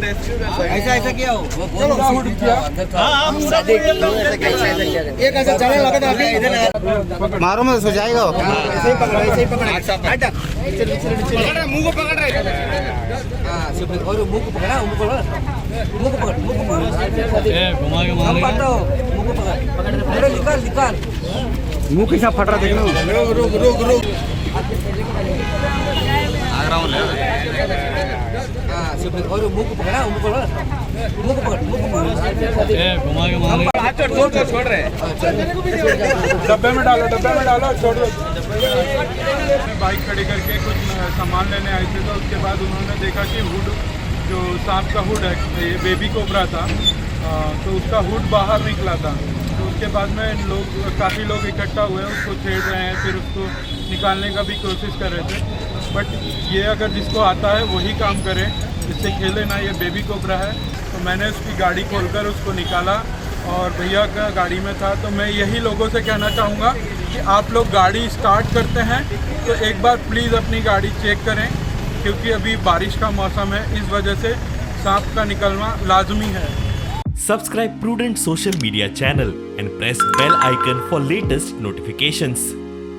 ऐसा ऐसा किया हो एक ऐसा चलने लगा था अभी मारो मत सो जाएगा वो। ऐसे ही पकड़ मुंह को पकड़ रहे हाँ सिर्फ और मुंह को पकड़ा मुंह को पकड़ मुंह को पकड़ घुमा के हम पकड़ रहा हो मुंह को पकड़ अरे निकाल निकाल मुंह कैसा फट रहा देखो रुक रुक रुक हाँ सिर्फ और मुंह को पकड़ा मुंह को पकड़ मुंह को पकड़ घुमा के मारे हाथ छोड़ रहे डब्बे में डालो छोड़ दो। बाइक खड़ी करके कुछ सामान लेने आए थे तो उसके बाद उन्होंने देखा कि हुड जो सांप का हुड है ये बेबी कोबरा था तो उसका हुड बाहर निकला था। तो उसके बाद में काफ़ी लोग इकट्ठा हुए उसको छेड़ रहे हैं फिर उसको निकालने का भी कोशिश कर रहे थे। बट ये अगर जिसको आता है वही काम करे इससे खेले ना, ये बेबी कोबरा है। तो मैंने उसकी गाड़ी खोलकर उसको निकाला और भैया का गाड़ी में था। तो मैं यही लोगों से कहना चाहूँगा कि आप लोग गाड़ी स्टार्ट करते हैं तो एक बार प्लीज़ अपनी गाड़ी चेक करें क्योंकि अभी बारिश का मौसम है, इस वजह से सांप का निकलना लाजमी है। Subscribe Prudent Social Media channel and press bell icon for latest notifications.